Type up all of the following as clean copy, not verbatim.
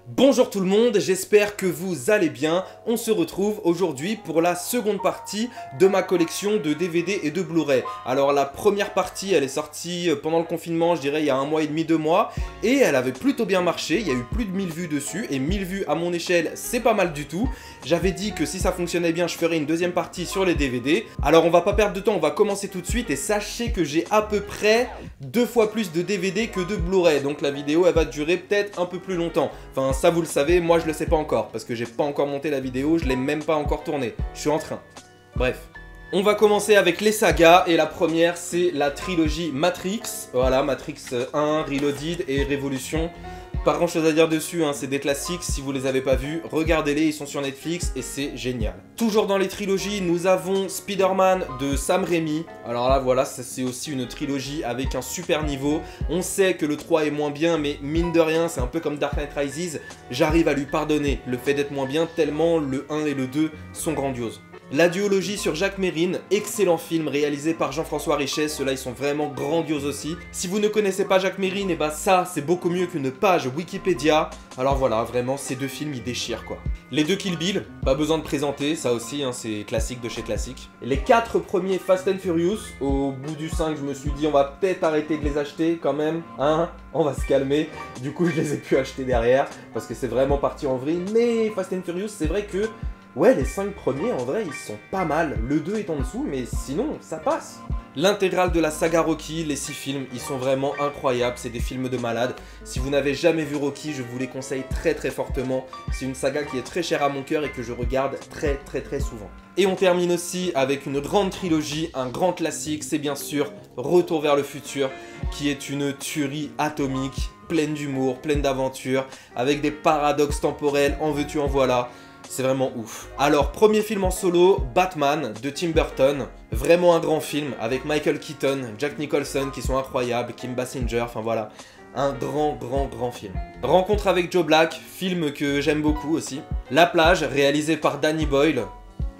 Bonjour tout le monde, j'espère que vous allez bien. On se retrouve aujourd'hui pour la seconde partie de ma collection de DVD et de Blu-ray. Alors la première partie, elle est sortie pendant le confinement, je dirais il y a 1 mois et demi, 2 mois. Et elle avait plutôt bien marché, il y a eu plus de 1000 vues dessus. Et 1000 vues à mon échelle, c'est pas mal du tout. J'avais dit que si ça fonctionnait bien, je ferais une deuxième partie sur les DVD. Alors on va pas perdre de temps, on va commencer tout de suite. Et sachez que j'ai à peu près 2 fois plus de DVD que de Blu-ray. Donc la vidéo, elle va durer peut-être un peu plus longtemps. Enfin, ça vous le savez, moi je le sais pas encore, parce que j'ai pas encore monté la vidéo, je l'ai même pas encore tournée. Je suis en train. Bref. On va commencer avec les sagas, et la première c'est la trilogie Matrix. Voilà, Matrix 1, Reloaded et Révolution. Pas grand chose à dire dessus, hein, c'est des classiques, si vous les avez pas vus, regardez-les, ils sont sur Netflix et c'est génial. Toujours dans les trilogies, nous avons Spider-Man de Sam Raimi. Alors là voilà, ça c'est aussi une trilogie avec un super niveau. On sait que le 3 est moins bien, mais mine de rien, c'est un peu comme Dark Knight Rises, j'arrive à lui pardonner le fait d'être moins bien tellement le 1 et le 2 sont grandioses. La duologie sur Jacques Mérine, excellent film réalisé par Jean-François Richet, ceux-là ils sont vraiment grandioses aussi. Si vous ne connaissez pas Jacques Mérine, et bah ça c'est beaucoup mieux qu'une page Wikipédia. Alors voilà, vraiment ces deux films ils déchirent quoi. Les deux Kill Bill, pas besoin de présenter, ça aussi hein, c'est classique de chez classique. Les 4 premiers Fast and Furious, au bout du 5 je me suis dit on va peut-être arrêter de les acheter quand même, hein, on va se calmer. Du coup je les ai pu acheter derrière, parce que c'est vraiment parti en vrille, mais Fast and Furious c'est vrai que ouais, les 5 premiers, en vrai, ils sont pas mal. Le 2 est en dessous, mais sinon, ça passe. L'intégrale de la saga Rocky, les 6 films, ils sont vraiment incroyables. C'est des films de malades. Si vous n'avez jamais vu Rocky, je vous les conseille très fortement. C'est une saga qui est très chère à mon cœur et que je regarde très souvent. Et on termine aussi avec une grande trilogie, un grand classique, c'est bien sûr Retour vers le futur, qui est une tuerie atomique, pleine d'humour, pleine d'aventures, avec des paradoxes temporels, en veux-tu en voilà. C'est vraiment ouf. Alors, premier film en solo, Batman de Tim Burton. Vraiment un grand film avec Michael Keaton, Jack Nicholson qui sont incroyables, Kim Basinger, enfin voilà. Un grand film. Rencontre avec Joe Black, film que j'aime beaucoup aussi. La plage, réalisé par Danny Boyle.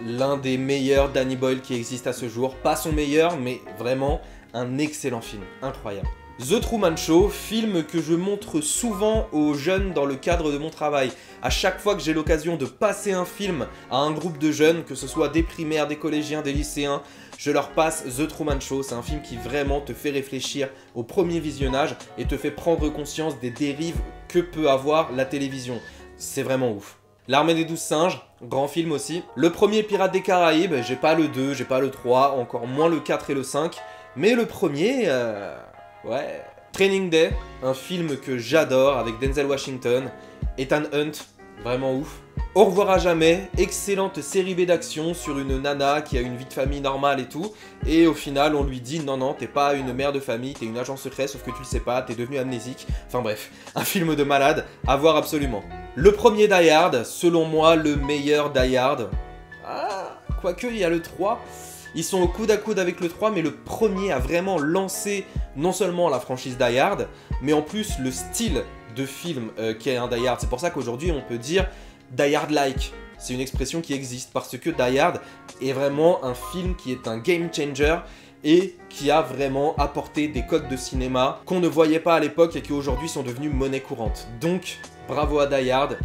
L'un des meilleurs Danny Boyle qui existe à ce jour. Pas son meilleur, mais vraiment un excellent film. Incroyable. The Truman Show, film que je montre souvent aux jeunes dans le cadre de mon travail. À chaque fois que j'ai l'occasion de passer un film à un groupe de jeunes, que ce soit des primaires, des collégiens, des lycéens, je leur passe The Truman Show. C'est un film qui vraiment te fait réfléchir au premier visionnage et te fait prendre conscience des dérives que peut avoir la télévision. C'est vraiment ouf. L'Armée des 12 singes, grand film aussi. Le premier Pirates des Caraïbes, j'ai pas le 2, j'ai pas le 3, encore moins le 4 et le 5. Mais le premier... ouais. Training Day, un film que j'adore avec Denzel Washington, Ethan Hunt, vraiment ouf. Au revoir à jamais, excellente série B d'action sur une nana qui a une vie de famille normale et tout, et au final on lui dit non t'es pas une mère de famille, t'es une agent secret sauf que tu le sais pas, t'es devenu amnésique, enfin bref, un film de malade, à voir absolument. Le premier Die Hard, selon moi le meilleur Die Hard, quoique il y a le 3... Ils sont au coude à coude avec le 3, mais le premier a vraiment lancé non seulement la franchise Die Hard, mais en plus le style de film qu'est un Die Hard. C'est pour ça qu'aujourd'hui on peut dire Die Hard-like. C'est une expression qui existe parce que Die Hard est vraiment un film qui est un game changer et qui a vraiment apporté des codes de cinéma qu'on ne voyait pas à l'époque et qui aujourd'hui sont devenus monnaie courante. Donc bravo à Die Hard.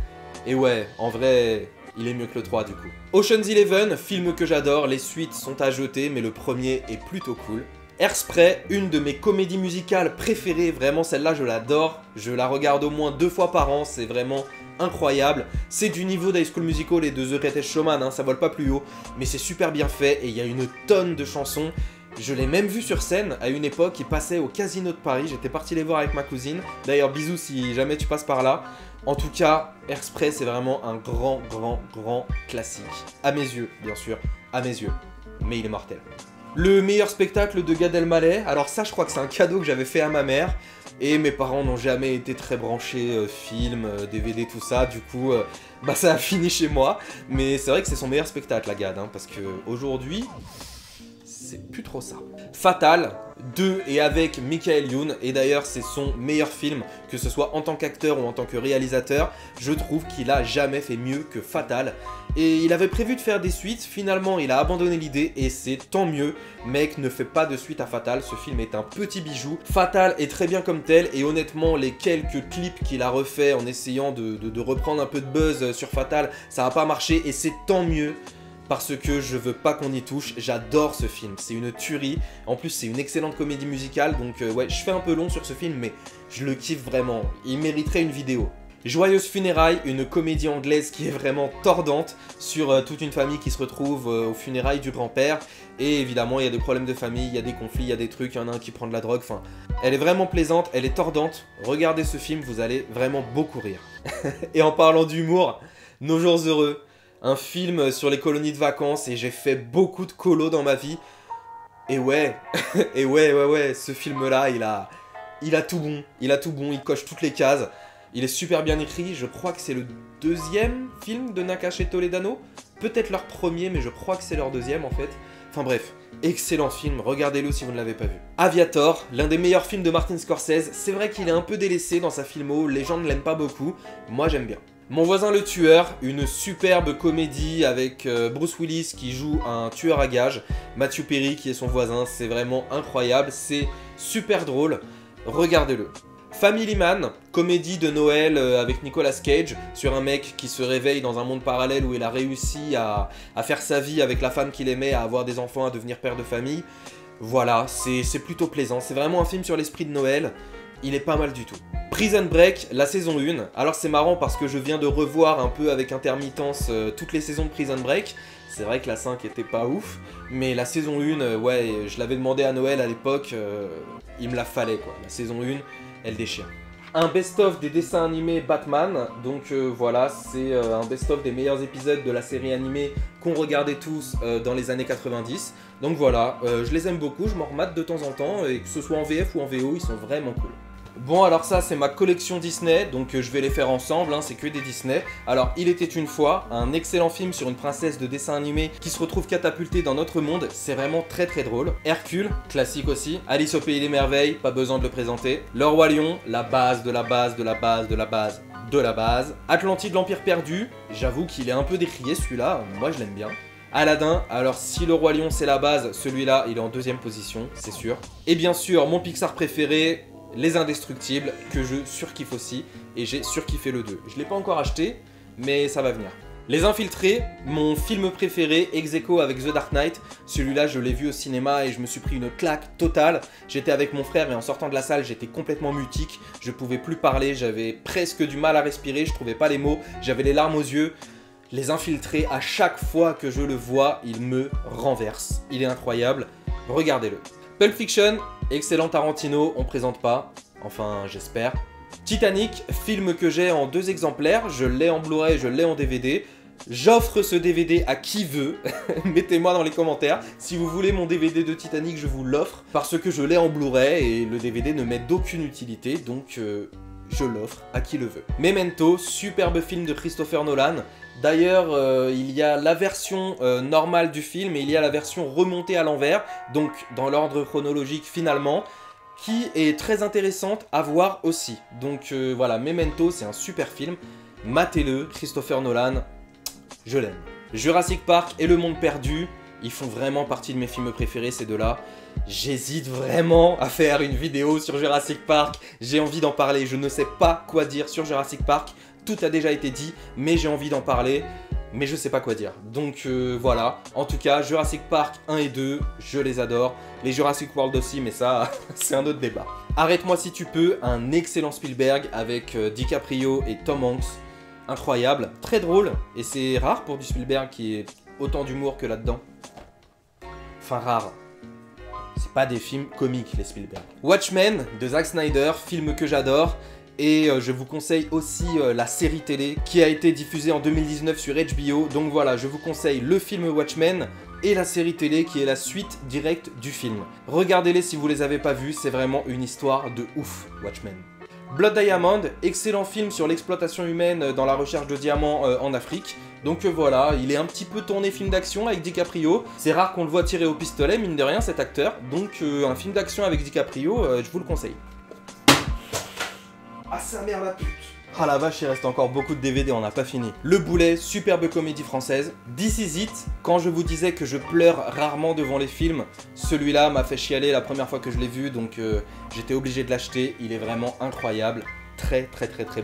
Et ouais, en vrai... il est mieux que le 3 du coup. Ocean's 11, film que j'adore, les suites sont à jeter, mais le premier est plutôt cool. Hairspray, une de mes comédies musicales préférées, vraiment celle-là je l'adore. Je la regarde au moins 2 fois par an, c'est vraiment incroyable. C'est du niveau d'High School Musical et de The Greatest Showman, hein, ça vole pas plus haut, mais c'est super bien fait et il y a une tonne de chansons. Je l'ai même vu sur scène à une époque, il passait au Casino de Paris, j'étais parti les voir avec ma cousine. D'ailleurs bisous si jamais tu passes par là. En tout cas, Hairspray c'est vraiment un grand classique. À mes yeux, bien sûr, à mes yeux. Mais il est mortel. Le meilleur spectacle de Gad Elmaleh, alors ça je crois que c'est un cadeau que j'avais fait à ma mère. Et mes parents n'ont jamais été très branchés film, DVD, tout ça, du coup bah ça a fini chez moi. Mais c'est vrai que c'est son meilleur spectacle la Gad, hein, parce que aujourd'hui... c'est plus trop ça. Fatal, de et avec Michael Youn, et d'ailleurs c'est son meilleur film, que ce soit en tant qu'acteur ou en tant que réalisateur, je trouve qu'il a jamais fait mieux que Fatal. Et il avait prévu de faire des suites, finalement il a abandonné l'idée, et c'est tant mieux, mec, ne fais pas de suite à Fatal, ce film est un petit bijou. Fatal est très bien comme tel, et honnêtement les quelques clips qu'il a refait en essayant de reprendre un peu de buzz sur Fatal, ça n'a pas marché, et c'est tant mieux. Parce que je veux pas qu'on y touche, j'adore ce film, c'est une tuerie, en plus c'est une excellente comédie musicale, donc ouais, je fais un peu long sur ce film, mais je le kiffe vraiment, il mériterait une vidéo. Joyeuses funérailles, une comédie anglaise qui est vraiment tordante, sur toute une famille qui se retrouve aux funérailles du grand-père, et évidemment il y a des problèmes de famille, il y a des conflits, il y a des trucs, il y en a un qui prend de la drogue, enfin, elle est vraiment plaisante, elle est tordante, regardez ce film, vous allez vraiment beaucoup rire. Et en parlant d'humour, Nos jours heureux, un film sur les colonies de vacances, et j'ai fait beaucoup de colos dans ma vie. Et ouais, ce film-là, il a tout bon. Il a tout bon, il coche toutes les cases. Il est super bien écrit, je crois que c'est le deuxième film de Nakache Toledano. Peut-être leur premier, mais je crois que c'est leur deuxième en fait. Enfin bref, excellent film, regardez-le si vous ne l'avez pas vu. Aviator, l'un des meilleurs films de Martin Scorsese. C'est vrai qu'il est un peu délaissé dans sa filmo, les gens ne l'aiment pas beaucoup. Moi j'aime bien. Mon voisin le tueur, une superbe comédie avec Bruce Willis qui joue un tueur à gages, Matthew Perry qui est son voisin, c'est vraiment incroyable, c'est super drôle, regardez-le. Family Man, comédie de Noël avec Nicolas Cage, sur un mec qui se réveille dans un monde parallèle où il a réussi à faire sa vie avec la femme qu'il aimait, à avoir des enfants, à devenir père de famille. Voilà, c'est plutôt plaisant, c'est vraiment un film sur l'esprit de Noël, il est pas mal du tout. Prison Break, la saison 1. Alors c'est marrant parce que je viens de revoir un peu avec intermittence toutes les saisons de Prison Break. C'est vrai que la 5 était pas ouf, mais la saison 1, ouais, je l'avais demandé à Noël à l'époque, il me la fallait quoi. La saison 1, elle déchire. Un best-of des dessins animés Batman, donc voilà, c'est un best-of des meilleurs épisodes de la série animée qu'on regardait tous dans les années 90. Donc voilà, je les aime beaucoup, je m'en remate de temps en temps, et que ce soit en VF ou en VO, ils sont vraiment cool. Bon alors ça c'est ma collection Disney, donc je vais les faire ensemble, hein, c'est que des Disney. Alors Il était une fois, un excellent film sur une princesse de dessin animé qui se retrouve catapultée dans notre monde, c'est vraiment très très drôle. Hercule, classique aussi. Alice au pays des merveilles, pas besoin de le présenter. Le Roi Lion, la base de la base de la base de la base de la base. Atlantide l'Empire perdu, j'avoue qu'il est un peu décrié celui-là, moi je l'aime bien. Aladdin, alors si le Roi Lion c'est la base, celui-là il est en deuxième position, c'est sûr. Et bien sûr mon Pixar préféré, Les Indestructibles, que je surkiffe aussi, et j'ai surkiffé le 2. Je l'ai pas encore acheté, mais ça va venir. Les Infiltrés, mon film préféré, ex aequo avec The Dark Knight. Celui-là, je l'ai vu au cinéma et je me suis pris une claque totale. J'étais avec mon frère et en sortant de la salle, j'étais complètement mutique. Je pouvais plus parler, j'avais presque du mal à respirer, je trouvais pas les mots, j'avais les larmes aux yeux. Les Infiltrés, à chaque fois que je le vois, il me renverse. Il est incroyable, regardez-le. Pulp Fiction, excellent Tarantino, on présente pas, enfin j'espère. Titanic, film que j'ai en 2 exemplaires, je l'ai en Blu-ray, je l'ai en DVD. J'offre ce DVD à qui veut, mettez-moi dans les commentaires. Si vous voulez mon DVD de Titanic, je vous l'offre, parce que je l'ai en Blu-ray et le DVD ne m'est d'aucune utilité, donc je l'offre à qui le veut. Memento, superbe film de Christopher Nolan. D'ailleurs, il y a la version normale du film et il y a la version remontée à l'envers, donc dans l'ordre chronologique finalement, qui est très intéressante à voir aussi. Donc voilà, Memento, c'est un super film. Matez-le, Christopher Nolan, je l'aime. Jurassic Park et Le Monde Perdu, ils font vraiment partie de mes films préférés, ces deux-là. J'hésite vraiment à faire une vidéo sur Jurassic Park, j'ai envie d'en parler, je ne sais pas quoi dire sur Jurassic Park. Tout a déjà été dit, mais j'ai envie d'en parler, mais je sais pas quoi dire. Donc voilà, en tout cas, Jurassic Park 1 et 2, je les adore. Les Jurassic World aussi, mais ça, c'est un autre débat. Arrête-moi si tu peux, un excellent Spielberg avec DiCaprio et Tom Hanks. Incroyable, très drôle, et c'est rare pour du Spielberg qui ait autant d'humour que là-dedans. Enfin rare. C'est pas des films comiques, les Spielberg. Watchmen, de Zack Snyder, film que j'adore. Et je vous conseille aussi la série télé qui a été diffusée en 2019 sur HBO. Donc voilà, je vous conseille le film Watchmen et la série télé qui est la suite directe du film. Regardez-les si vous les avez pas vus, c'est vraiment une histoire de ouf, Watchmen. Blood Diamond, excellent film sur l'exploitation humaine dans la recherche de diamants en Afrique. Donc voilà, il est un petit peu tourné film d'action avec DiCaprio. C'est rare qu'on le voit tirer au pistolet, mine de rien, cet acteur. Donc un film d'action avec DiCaprio, je vous le conseille. Ah sa mère la pute. Ah la vache, il reste encore beaucoup de DVD, on n'a pas fini. Le Boulet, superbe comédie française. This Is It, quand je vous disais que je pleure rarement devant les films, celui-là m'a fait chialer la première fois que je l'ai vu, donc j'étais obligé de l'acheter. Il est vraiment incroyable. Très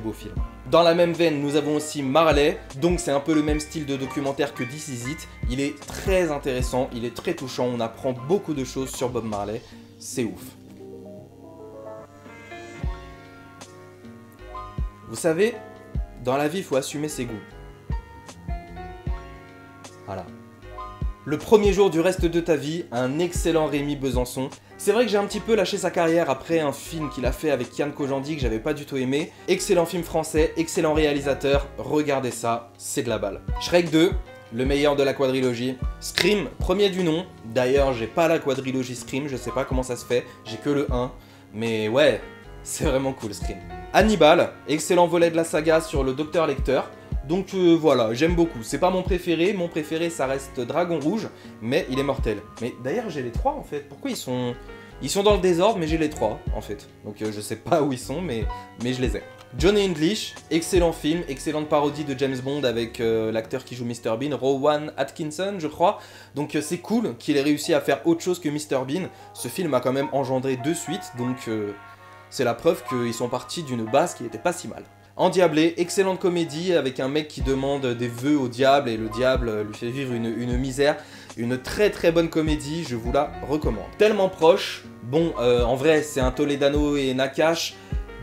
beau film. Dans la même veine, nous avons aussi Marley, donc c'est un peu le même style de documentaire que This Is It. Il est très intéressant, il est très touchant, on apprend beaucoup de choses sur Bob Marley. C'est ouf. Vous savez, dans la vie, il faut assumer ses goûts. Voilà. Le premier jour du reste de ta vie, un excellent Rémi Besançon. C'est vrai que j'ai un petit peu lâché sa carrière après un film qu'il a fait avec Yann Kojandi que j'avais pas du tout aimé. Excellent film français, excellent réalisateur, regardez ça, c'est de la balle. Shrek 2, le meilleur de la quadrilogie. Scream, premier du nom. D'ailleurs, j'ai pas la quadrilogie Scream, je sais pas comment ça se fait, j'ai que le 1. Mais ouais, c'est vraiment cool Scream. Hannibal, excellent volet de la saga sur le Docteur Lecter. Donc voilà, j'aime beaucoup. C'est pas mon préféré ça reste Dragon Rouge, mais il est mortel. Mais d'ailleurs j'ai les 3 en fait, pourquoi ils sont dans le désordre, mais j'ai les 3 en fait. Donc je sais pas où ils sont, mais je les ai. Johnny English, excellent film, excellente parodie de James Bond avec l'acteur qui joue Mr Bean, Rowan Atkinson je crois. Donc c'est cool qu'il ait réussi à faire autre chose que Mr Bean. Ce film a quand même engendré 2 suites, donc c'est la preuve qu'ils sont partis d'une base qui était pas si mal. Endiablé, excellente comédie avec un mec qui demande des vœux au diable et le diable lui fait vivre une misère. Une très bonne comédie, je vous la recommande. Tellement proche, bon en vrai c'est un Toledano et Nakash.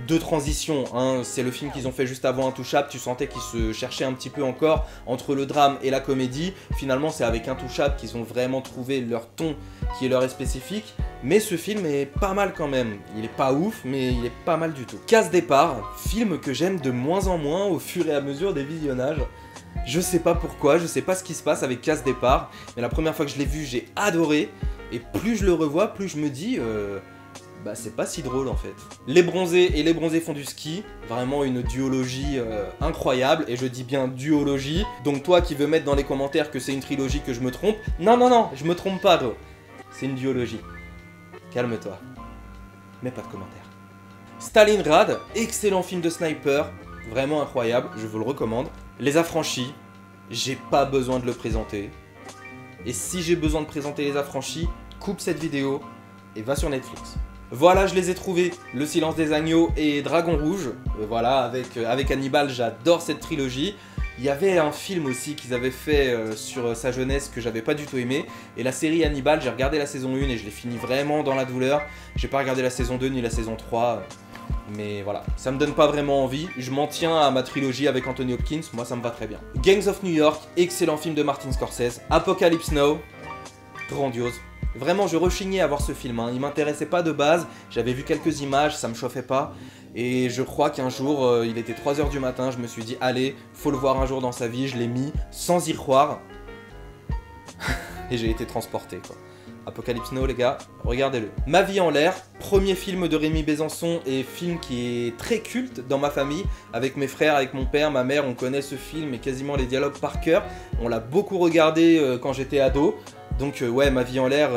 De transition, hein. C'est le film qu'ils ont fait juste avant Intouchable, tu sentais qu'ils se cherchaient un petit peu encore entre le drame et la comédie. Finalement c'est avec Intouchable qu'ils ont vraiment trouvé leur ton qui leur est spécifique, mais ce film est pas mal quand même. Il est pas ouf, mais il est pas mal du tout. Casse Départ, film que j'aime de moins en moins au fur et à mesure des visionnages. Je sais pas pourquoi, je sais pas ce qui se passe avec Casse Départ, mais la première fois que je l'ai vu j'ai adoré, et plus je le revois, plus je me dis... bah c'est pas si drôle en fait. Les Bronzés et Les Bronzés font du ski, vraiment une duologie incroyable, et je dis bien duologie, donc toi qui veux mettre dans les commentaires que c'est une trilogie que je me trompe, non, je me trompe pas gros, c'est une duologie. Calme-toi, mais pas de commentaires. Stalingrad, excellent film de sniper, vraiment incroyable, je vous le recommande. Les Affranchis, j'ai pas besoin de le présenter, et si j'ai besoin de présenter Les Affranchis, coupe cette vidéo et va sur Netflix. Voilà, je les ai trouvés, Le Silence des Agneaux et Dragon Rouge. Voilà, avec Hannibal, j'adore cette trilogie. Il y avait un film aussi qu'ils avaient fait sur sa jeunesse que j'avais pas du tout aimé. Et la série Hannibal, j'ai regardé la saison 1 et je l'ai fini vraiment dans la douleur. J'ai pas regardé la saison 2 ni la saison 3. Mais voilà, ça me donne pas vraiment envie. Je m'en tiens à ma trilogie avec Anthony Hopkins, moi ça me va très bien. Gangs of New York, excellent film de Martin Scorsese. Apocalypse Now, grandiose. Vraiment, je rechignais à voir ce film, hein. Il m'intéressait pas de base, j'avais vu quelques images, ça me chauffait pas. Et je crois qu'un jour, il était 3 h du matin, je me suis dit, allez, faut le voir un jour dans sa vie, je l'ai mis sans y croire. Et j'ai été transporté, quoi. Apocalypse Now, les gars, regardez-le. Ma vie en l'air, premier film de Rémi Besançon et film qui est très culte dans ma famille. Avec mes frères, avec mon père, ma mère, on connaît ce film et quasiment les dialogues par cœur. On l'a beaucoup regardé quand j'étais ado. Donc ouais, Ma vie en l'air,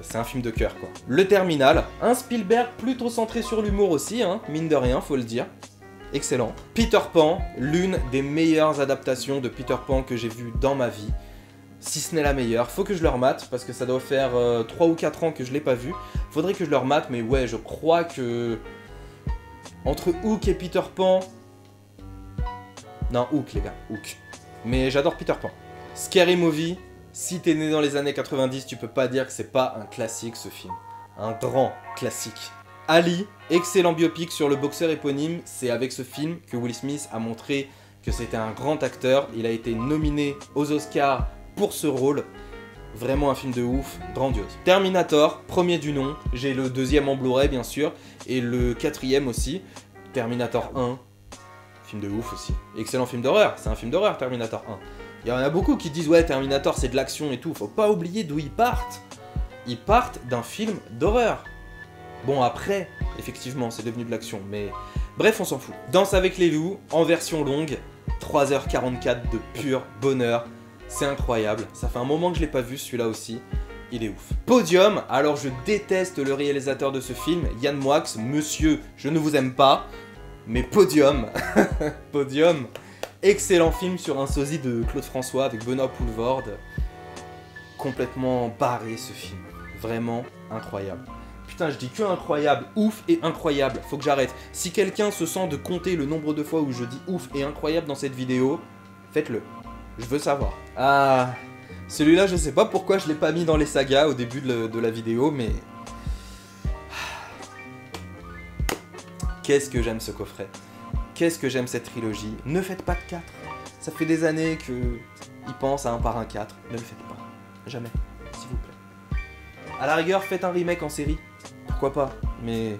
c'est un film de cœur quoi. Le Terminal, un Spielberg plutôt centré sur l'humour aussi, hein, mine de rien, faut le dire. Excellent. Peter Pan, l'une des meilleures adaptations de Peter Pan que j'ai vues dans ma vie. Si ce n'est la meilleure, faut que je le remate parce que ça doit faire 3 ou 4 ans que je l'ai pas vu. Faudrait que je le remate, mais ouais, je crois que... Entre Hook et Peter Pan... Non, Hook les gars, Hook. Mais j'adore Peter Pan. Scary Movie. Si t'es né dans les années 90, tu peux pas dire que c'est pas un classique ce film. Un grand classique. Ali, excellent biopic sur le boxeur éponyme. C'est avec ce film que Will Smith a montré que c'était un grand acteur. Il a été nominé aux Oscars pour ce rôle. Vraiment un film de ouf, grandiose. Terminator, premier du nom. J'ai le 2e en Blu-ray bien sûr. Et le 4e aussi. Terminator 1. Film de ouf aussi. Excellent film d'horreur. C'est un film d'horreur Terminator 1. Il y en a beaucoup qui disent ouais Terminator c'est de l'action et tout, faut pas oublier d'où ils partent. Ils partent d'un film d'horreur. Bon après, effectivement c'est devenu de l'action, mais Bref, on s'en fout. Danse avec les loups, en version longue, 3h44 de pur bonheur. C'est incroyable, ça fait un moment que je l'ai pas vu celui-là aussi. Il est ouf. Podium, alors je déteste le réalisateur de ce film, Yann Moix, monsieur, je ne vous aime pas, mais Podium, Podium, excellent film sur un sosie de Claude François avec Benoît Poelvoorde. Complètement barré ce film, vraiment incroyable. Putain, je dis que incroyable, ouf et incroyable, faut que j'arrête. Si quelqu'un se sent de compter le nombre de fois où je dis ouf et incroyable dans cette vidéo, faites-le, je veux savoir. Ah... Celui-là, je sais pas pourquoi je l'ai pas mis dans les sagas au début de la vidéo, mais... Qu'est-ce que j'aime ce coffret. Qu'est-ce que j'aime cette trilogie. Ne faites pas de 4. Ça fait des années qu'ils pensent à un par un 4. Ne le faites pas. Jamais. S'il vous plaît. À la rigueur, faites un remake en série. Pourquoi pas. Mais...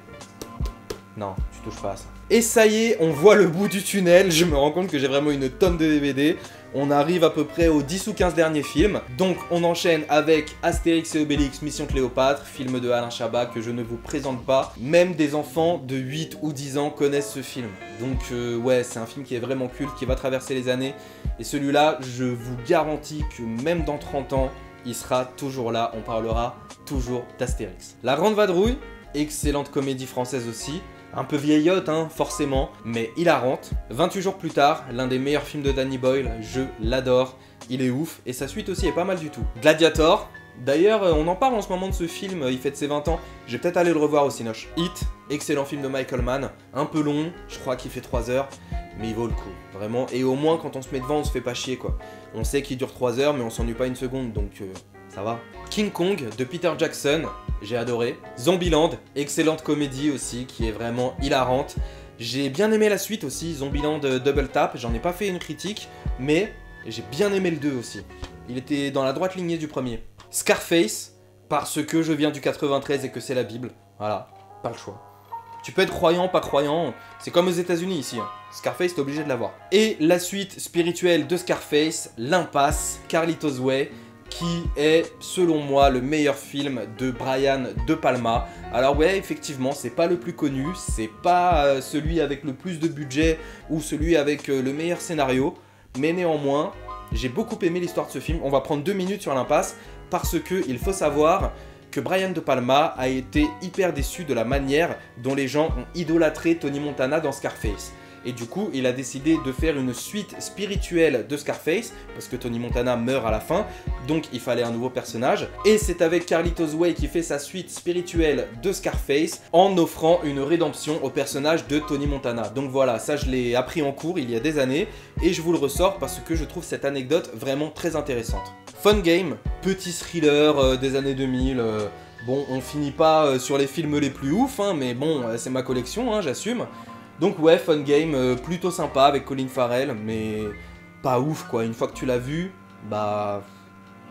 Non, tu touches pas à ça. Et ça y est, on voit le bout du tunnel. Je me rends compte que j'ai vraiment une tonne de DVD. On arrive à peu près aux 10 ou 15 derniers films. Donc on enchaîne avec Astérix et Obélix, Mission Cléopâtre, film de Alain Chabat que je ne vous présente pas. Même des enfants de 8 ou 10 ans connaissent ce film. Donc ouais, c'est un film qui est vraiment culte, qui va traverser les années. Et celui-là, je vous garantis que même dans 30 ans, il sera toujours là. On parlera toujours d'Astérix. La Grande Vadrouille, excellente comédie française aussi. Un peu vieillotte, hein, forcément, mais hilarante. 28 jours plus tard, l'un des meilleurs films de Danny Boyle, je l'adore, il est ouf, et sa suite aussi est pas mal du tout. Gladiator, d'ailleurs, on en parle en ce moment de ce film, il fête ses 20 ans, je vais peut-être aller le revoir au Cinoche. Hit, excellent film de Michael Mann, un peu long, je crois qu'il fait 3 heures, mais il vaut le coup, vraiment, et au moins quand on se met devant, on se fait pas chier, quoi. On sait qu'il dure 3 heures, mais on s'ennuie pas une seconde, donc ça va. King Kong, de Peter Jackson, j'ai adoré. Zombieland, excellente comédie aussi, qui est vraiment hilarante. J'ai bien aimé la suite aussi, Zombieland Double Tap, j'en ai pas fait une critique, mais j'ai bien aimé le 2 aussi. Il était dans la droite lignée du premier. Scarface, parce que je viens du 93 et que c'est la Bible, voilà, pas le choix. Tu peux être croyant, pas croyant, c'est comme aux États-Unis ici. Hein. Scarface, t'es obligé de l'avoir. Et la suite spirituelle de Scarface, L'Impasse, Carlitos Way, qui est, selon moi, le meilleur film de Brian De Palma. Alors ouais, effectivement, c'est pas le plus connu, c'est pas celui avec le plus de budget ou celui avec le meilleur scénario, mais néanmoins, j'ai beaucoup aimé l'histoire de ce film. On va prendre 2 minutes sur L'Impasse, parce que il faut savoir que Brian De Palma a été hyper déçu de la manière dont les gens ont idolâtré Tony Montana dans Scarface. Et du coup, il a décidé de faire une suite spirituelle de Scarface, parce que Tony Montana meurt à la fin, donc il fallait un nouveau personnage. Et c'est avec Carlitos Way qui fait sa suite spirituelle de Scarface, en offrant une rédemption au personnage de Tony Montana. Donc voilà, ça je l'ai appris en cours il y a des années, et je vous le ressors parce que je trouve cette anecdote vraiment très intéressante. Fun Game, petit thriller des années 2000, bon, on finit pas sur les films les plus ouf, hein, mais bon, c'est ma collection, hein, j'assume. Donc ouais, Fun Game, plutôt sympa avec Colin Farrell, mais pas ouf quoi. Une fois que tu l'as vu, bah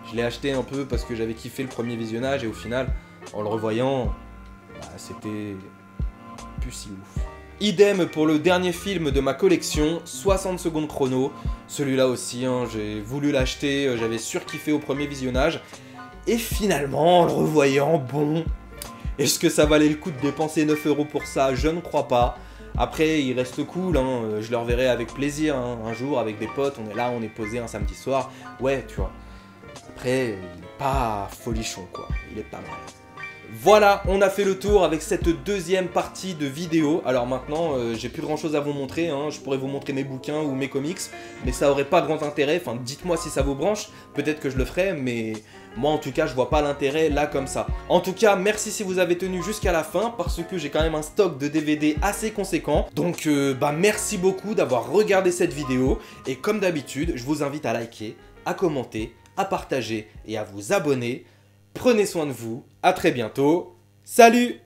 je l'ai acheté un peu parce que j'avais kiffé le premier visionnage et au final, en le revoyant, bah, c'était plus si ouf. Idem pour le dernier film de ma collection, 60 secondes chrono. Celui-là aussi, hein, j'ai voulu l'acheter, j'avais surkiffé au premier visionnage. Et finalement, en le revoyant, bon, est-ce que ça valait le coup de dépenser 9 € pour ça? Je ne crois pas. Après, il reste cool, hein, je le reverrai avec plaisir, hein, un jour avec des potes, on est là, on est posé un samedi soir, ouais, tu vois. Après, il est pas folichon, quoi, il est pas mal. Voilà, on a fait le tour avec cette deuxième partie de vidéo. Alors maintenant, j'ai plus grand chose à vous montrer, hein. Je pourrais vous montrer mes bouquins ou mes comics, mais ça aurait pas grand intérêt, enfin dites-moi si ça vous branche, peut-être que je le ferai, mais moi en tout cas je vois pas l'intérêt là comme ça. En tout cas, merci si vous avez tenu jusqu'à la fin, parce que j'ai quand même un stock de DVD assez conséquent. Donc bah merci beaucoup d'avoir regardé cette vidéo, et comme d'habitude, je vous invite à liker, à commenter, à partager et à vous abonner. Prenez soin de vous, à très bientôt, salut!